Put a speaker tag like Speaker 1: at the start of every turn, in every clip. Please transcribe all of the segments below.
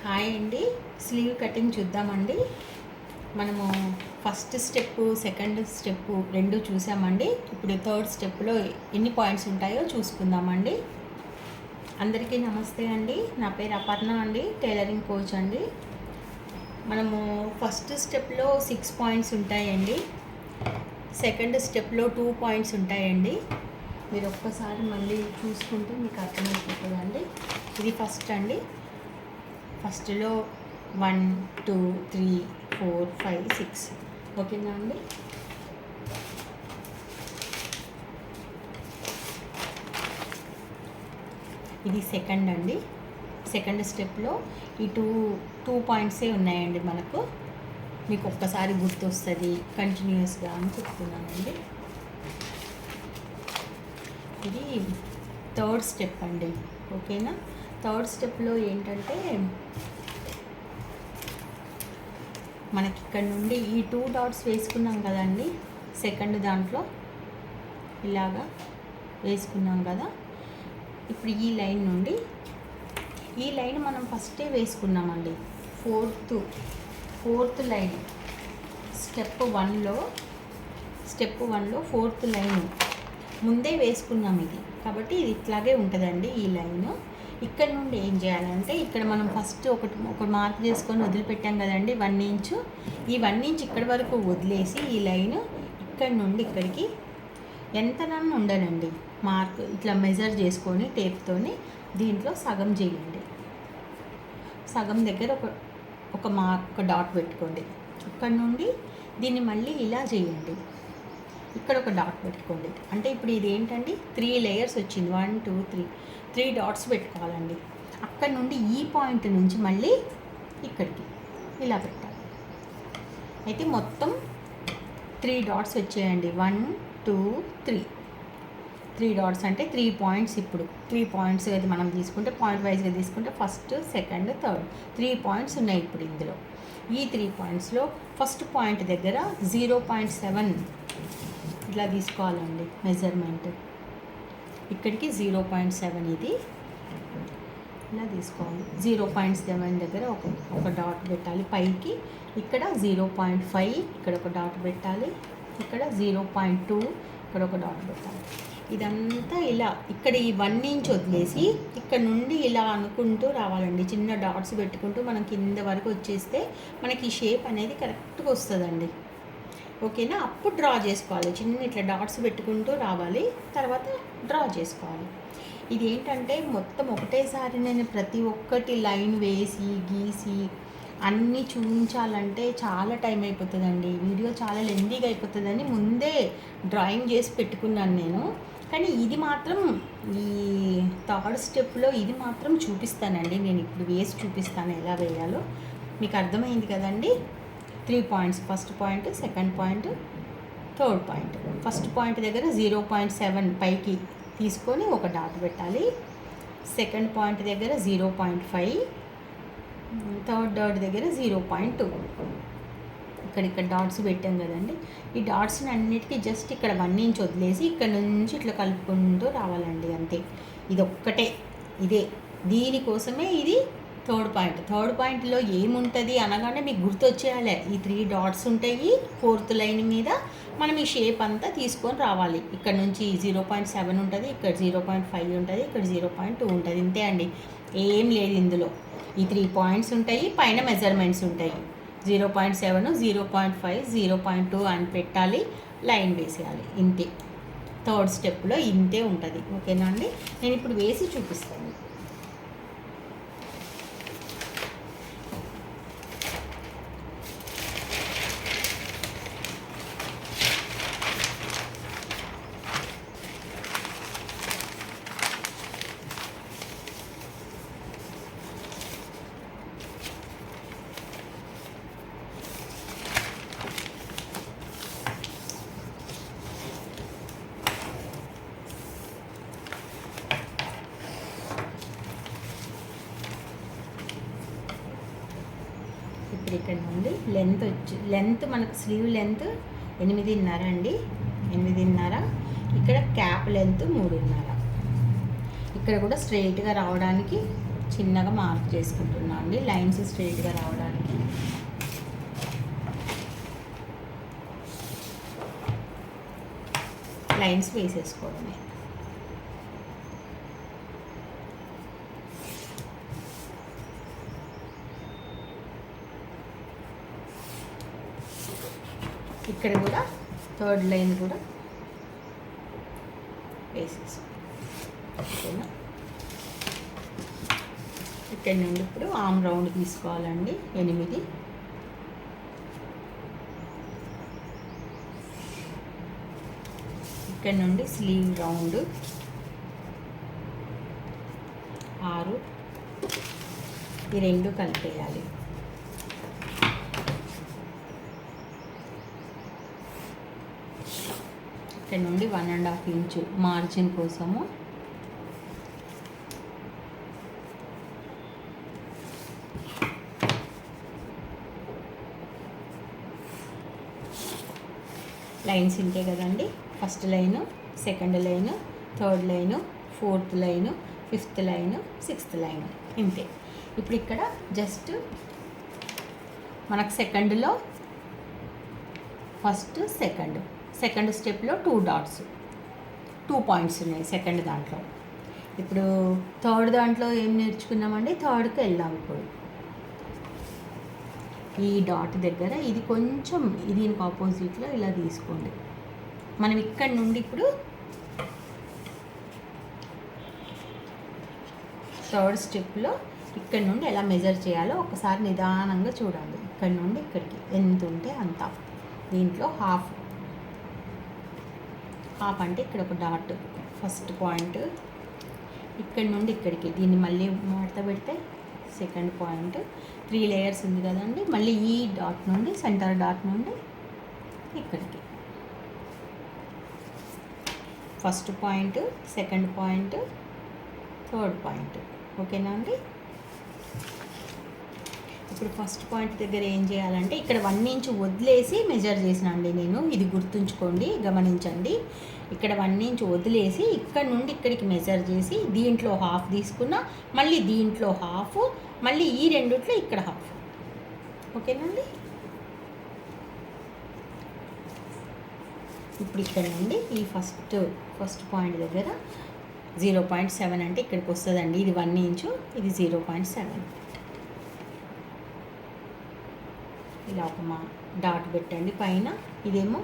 Speaker 1: Hi అండి. Slew cutting చూద్దామండి. మనము ఫస్ట్ స్టెప్ సెకండ్ స్టెప్ రెండు చూసామండి. ఇప్పుడు థర్డ్ స్టెప్లో ఎన్ని పాయింట్స్ ఉంటాయో చూసుకుందామండి. అందరికీ నమస్తే అండి. నా పేరు అపర్ణ అండి, టైలరింగ్ కోచ్ అండి. మనము ఫస్ట్ స్టెప్లో 6 పాయింట్స్ ఉంటాయండి. సెకండ్ స్టెప్లో 2 పాయింట్స్ ఉంటాయండి. మీరు ఒక్కసారి మళ్ళీ చూసుకుంటే మీకు అర్థమైపోతుందండి. ఇది ఫస్ట్ అండి. ఫస్ట్లో 1 2 3 4 5 6 ఓకేనా అండి. ఇది సెకండ్ అండి. సెకండ్ స్టెప్లో ఈ టూ పాయింట్సే ఉన్నాయండి. మనకు మీకు ఒక్కసారి గుర్తొస్తుంది కంటిన్యూస్గా అని చెప్తున్నానండి. ఇది థర్డ్ స్టెప్ అండి. ఓకేనా. థర్డ్ స్టెప్లో ఏంటంటే మనకి ఇక్కడ నుండి ఈ 2 డాట్స్ వేసుకున్నాం కదండి. సెకండ్ దాంట్లో ఇలాగా వేసుకున్నాం కదా. ఇప్పుడు ఈ లైన్ నుండి ఈ లైన్ మనం ఫస్టే వేసుకున్నామండి. ఫోర్త్ లైన్ స్టెప్ వన్లో ఫోర్త్ లైన్ ముందే వేసుకున్నాం ఇది. కాబట్టి ఇది ఇట్లాగే ఉంటుందండి ఈ లైన్. ఇక్కడ నుండి ఏం చేయాలంటే ఇక్కడ మనం ఫస్ట్ ఒక మార్క్ చేసుకొని వదిలిపెట్టాం కదండి 1 ఇంచు. ఈ 1 ఇంచ్ ఇక్కడి వరకు వదిలేసి ఈ లైన్ ఇక్కడ నుండి ఇక్కడికి ఎంతనన్నా ఉండనండి మార్క్ ఇట్లా మెజర్ చేసుకొని టేప్తోని దీంట్లో సగం చేయండి. సగం దగ్గర ఒక డాట్ పెట్టుకోండి. ఇక్కడ నుండి దీన్ని మళ్ళీ ఇలా చేయండి. ఇక్కడ ఒక డాట్ పెట్టుకోండి. అంటే ఇప్పుడు ఇది ఏంటండి 3 లేయర్స్ వచ్చింది. 1 2 3 డాట్స్ పెట్టుకోవాలండి. అక్కడ నుండి ఈ పాయింట్ నుంచి మళ్ళీ ఇక్కడికి ఇలా పెట్టాలి. అయితే మొత్తం 3 డాట్స్ వచ్చాయండి. 1 2 3 డాట్స్ అంటే 3 పాయింట్స్. ఇప్పుడు 3 పాయింట్స్ అది మనం తీసుకుంటే పాయింట్ వైజ్గా తీసుకుంటే ఫస్ట్ సెకండ్ థర్డ్ 3 పాయింట్స్ ఉన్నాయి. ఇప్పుడు ఇందులో ఈ 3 పాయింట్స్లో ఫస్ట్ పాయింట్ దగ్గర 0.7 ఇట్లా తీసుకోవాలండి మెజర్మెంట్. ఇక్కడికి 0.7 ఇది ఇలా తీసుకోవాలి. 0.7 దగ్గర ఒక డాట్ పెట్టాలి పైకి. ఇక్కడ 0.5 ఇక్కడ ఒక డాట్ పెట్టాలి. ఇక్కడ 0.2 ఇక్కడ ఒక డాట్ పెట్టాలి. ఇదంతా ఇలా ఇక్కడ ఈ 1 ఇంచ్ వదిలేసి ఇక్కడ నుండి ఇలా అనుకుంటూ రావాలండి. చిన్న డాట్స్ పెట్టుకుంటూ మనం కింద వరకు వచ్చేస్తే మనకి ఈ షేప్ అనేది కరెక్ట్గా వస్తుందండి. ఓకేనా. అప్పుడు డ్రా చేసుకోవాలి. చిన్న ఇట్లా డాట్స్ పెట్టుకుంటూ రావాలి. తర్వాత డ్రా చేసుకోవాలి. ఇది ఏంటంటే మొత్తం ఒకటేసారి నేను ప్రతి ఒక్కటి లైన్ వేసి గీసి అన్నీ చూపించాలంటే చాలా టైం అయిపోతుందండి. వీడియో చాలా లెందీగా అయిపోతుందని ముందే డ్రాయింగ్ చేసి పెట్టుకున్నాను నేను. కానీ ఇది మాత్రం ఈ థర్డ్ స్టెప్లో ఇది మాత్రం చూపిస్తానండి. నేను ఇప్పుడు వేసి చూపిస్తాను ఎలా వేయాలో. మీకు అర్థమైంది కదండి. 3 points. First point, second point, third point. First point దగ్గర 0.7 పైకి తీసుకొని ఒక డాట్ పెట్టాలి. సెకండ్ పాయింట్ దగ్గర 0.5, థర్డ్ డాట్ దగ్గర 0.2. ఇక్కడ డాట్స్ పెట్టాం కదండి. ఈ డాట్స్ని అన్నిటికీ జస్ట్ ఇక్కడ 1 ఇంచ్ వదిలేసి ఇక్కడ నుంచి ఇట్లా కలుపుకుంటూ రావాలండి. అంతే. ఇది ఒక్కటే ఇదే. దీనికోసమే ఇది థర్డ్ పాయింట్. థర్డ్ పాయింట్లో ఏముంటుంది అనగానే మీకు గుర్తొచ్చేయాలి. ఈ 3 డాట్స్ ఉంటాయి ఫోర్త్ లైన్ మీద. మనం ఈ షేప్ అంతా తీసుకొని రావాలి. ఇక్కడ నుంచి 0.7 ఉంటుంది, ఇక్కడ 0.5 ఉంటుంది, ఇక్కడ 0.2 ఉంటుంది. ఇంతే అండి. ఏం లేదు ఇందులో. ఈ 3 పాయింట్స్ ఉంటాయి, పైన మెజర్మెంట్స్ ఉంటాయి. 0.7 0.5 0.2 అని పెట్టాలి. లైన్ వేసేయాలి. ఇంతే. థర్డ్ స్టెప్లో ఇంతే ఉంటుంది. ఓకేనా అండి. నేను ఇప్పుడు వేసి చూపిస్తాను. ఇప్పుడు ఇక్కడ నుండి లెంత్ మనకు స్లీవ్ లెంత్ 8.5 అండి. 8.5. ఇక్కడ క్యాప్ లెంత్ 3.5. ఇక్కడ కూడా స్ట్రైట్గా రావడానికి చిన్నగా మార్క్ చేసుకుంటున్నా అండి లైన్స్ స్ట్రైట్గా రావడానికి. లైన్స్ వేసేసుకోవడమే. ఇక్కడ కూడా థర్డ్ లైన్ కూడా వేసేసుకో. ఓకేనా? ఇక్కడ నుండి ఇప్పుడు ఆర్మ్ రౌండ్ తీసుకోవాలండి 8. ఇక్కడ నుండి స్లీవ్ రౌండ్ 6. ఈ రెండు కలిపేయాలి. ఇక్కడ నుండి 1.5 ఇంచు మార్జిన్ కోసము లైన్స్ ఇంతే కదండి. First line, second line, third line, fourth line, fifth line, sixth line ఇంతే. ఇప్పుడు ఇక్కడ జస్ట్ మనకు సెకండ్లో ఫస్ట్ సెకండ్ స్టెప్లో 2 డాట్స్ 2 పాయింట్స్ ఉన్నాయి సెకండ్ దాంట్లో. ఇప్పుడు థర్డ్ దాంట్లో ఏం నేర్చుకున్నామండి, థర్డ్కి వెళ్దాం. ఇప్పుడు ఈ డాట్ దగ్గర ఇది కొంచెం దీనికి ఆపోజిట్లో ఇలా తీసుకోండి. మనం ఇక్కడ నుండి ఇప్పుడు థర్డ్ స్టెప్లో ఇక్కడ నుండి ఎలా మెజర్ చేయాలో ఒకసారి నిదానంగా చూడండి. ఇక్కడ నుండి ఇక్కడికి ఎంత ఉంటే అంత. దీంట్లో హాఫ్ అంటే ఇక్కడ ఒక డాట్ ఫస్ట్ పాయింట్, ఇక్కడ నుండి ఇక్కడికి దీన్ని మళ్ళీ మడత పెడితే సెకండ్ పాయింట్. 3 లేయర్స్ ఉంది కదండి. మళ్ళీ ఈ డాట్ నుండి సెంటర్ డాట్ నుండి ఇక్కడికి first point, second point, third point. ఓకేనా అండి? ఇప్పుడు ఫస్ట్ పాయింట్ దగ్గర ఏం చేయాలంటే ఇక్కడ 1 ఇంచ్ వదిలేసి మెజర్ చేసిన అండి నేను. ఇది గుర్తుంచుకోండి, గమనించండి. ఇక్కడ 1 ఇంచ్ వదిలేసి ఇక్కడ నుండి ఇక్కడికి మెజర్ చేసి దీంట్లో హాఫ్ తీసుకున్నా, మళ్ళీ దీంట్లో హాఫ్, మళ్ళీ ఈ రెండిట్లో ఇక్కడ హాఫ్. ఓకేనండి? ఇప్పుడు ఇక్కడ నుండి ఈ ఫస్ట్ పాయింట్ దగ్గర 0.7 అంటే ఇక్కడికి వస్తుందండి. ఇది 1 ఇంచు, ఇది 0.7. ఇలా ఒక డాట్ పెట్టండి పైన. ఇదేమో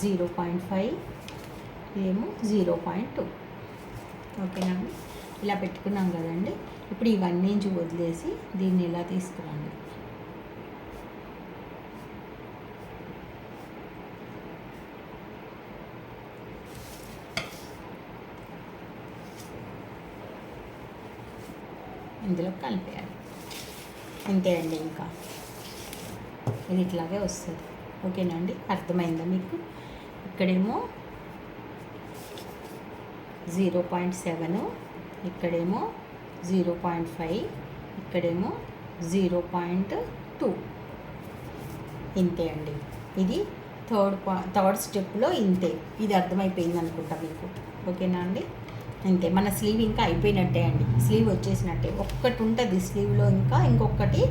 Speaker 1: 0.5, ఇదేమో 0.2. ఓకేనండి? ఇలా పెట్టుకున్నాం కదండి. ఇప్పుడు ఈ 1 ఇంచ్ వదిలేసి దీన్ని ఇలా తీసుకురండి. ఇందులో కలిపేయాలి. అంతే అండి. ఇంకా ఇది ఇట్లాగే వస్తుంది. ఓకేనండి? అర్థమైందా మీకు? ఇక్కడేమో 0.7, ఇక్కడేమో 0.5, ఇక్కడేమో 0.2. ఇంతే అండి. ఇది థర్డ్ స్టెప్లో ఇంతే. ఇది అర్థమైపోయింది అనుకుంటా మీకు. ఓకేనా అండి? అంతే. మన స్లీవ్ ఇంకా అయిపోయినట్టే అండి. స్లీవ్ వచ్చేసినట్టే. ఒక్కటి ఉంటుంది స్లీవ్లో, ఇంకా ఇంకొకటి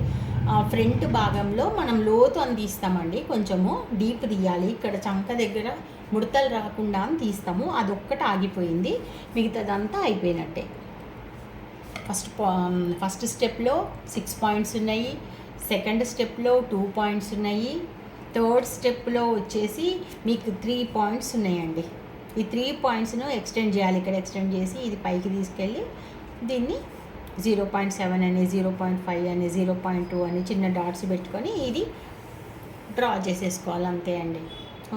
Speaker 1: ఫ్రంట్ భాగంలో మనం లోతు అని తీస్తామండి. కొంచెము డీప్ తీయాలి. ఇక్కడ చంక దగ్గర ముడతలు రాకుండా అని తీస్తాము. అదొక్కటి ఆగిపోయింది, మిగతాదంతా అయిపోయినట్టే. ఫస్ట్ స్టెప్లో 6 పాయింట్స్ ఉన్నాయి, సెకండ్ స్టెప్లో 2 పాయింట్స్ ఉన్నాయి, థర్డ్ స్టెప్లో వచ్చేసి మీకు 3 పాయింట్స్ ఉన్నాయండి. ఈ 3 పాయింట్స్ను ఎక్స్టెండ్ చేయాలి. ఇక్కడ ఎక్స్టెండ్ చేసి ఇది పైకి తీసుకెళ్ళి దీన్ని 0.7 అని, 0.5 అని, 0.2 అని చిన్న డాట్స్ పెట్టుకొని ఇది డ్రా చేసేసుకోవాలి. అంతే అండి.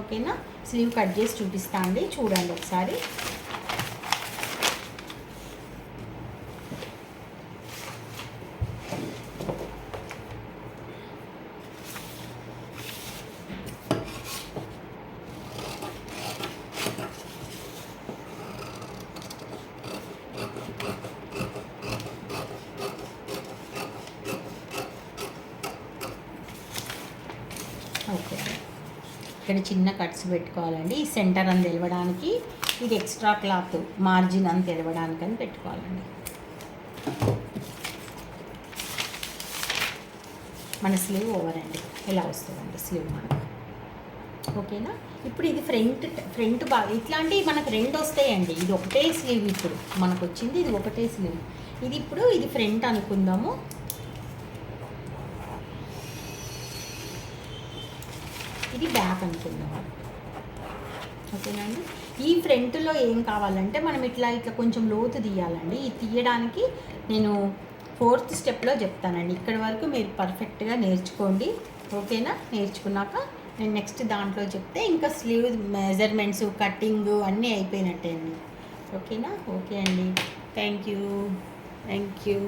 Speaker 1: ఓకేనా? స్లీవ్ కట్ చేసి చూపిస్తా అండి, చూడండి ఒకసారి. ఓకే, ఇక్కడ చిన్న కట్స్ పెట్టుకోవాలండి. ఈ సెంటర్ అని తెలవడానికి, ఇది ఎక్స్ట్రా క్లాత్ మార్జిన్ అని తెలవడానికి అని పెట్టుకోవాలండి. మన స్లీవ్ ఓవర్ అండి. ఇలా వస్తుందండి స్లీవ్ మనకు. ఓకేనా. ఇప్పుడు ఇది ఫ్రంట్ బాగా ఇట్లాంటివి మనకు 2 వస్తాయండి. ఇది ఒకటే స్లీవ్, ఇప్పుడు మనకు వచ్చింది ఇది ఒకటే స్లీవ్. ఇది ఇప్పుడు ఇది ఫ్రంట్ అనుకుందాము. ఇది బ్యాక్ అనుకుందాము. ఓకేనండి. ఈ ఫ్రంట్లో ఏం కావాలంటే మనం ఇట్లా కొంచెం లోతు తీయాలండి. ఇది తీయడానికి నేను 4th స్టెప్లో చెప్తానండి. ఇక్కడి వరకు మీరు పర్ఫెక్ట్గా నేర్చుకోండి. ఓకేనా. నేర్చుకున్నాక నేను నెక్స్ట్ దాంట్లో చెప్తే ఇంకా స్లీవ్ మెజర్మెంట్స్, కట్టింగ్ అన్నీ అయిపోయినట్టే అండి. ఓకేనా. ఓకే అండి. Thank you.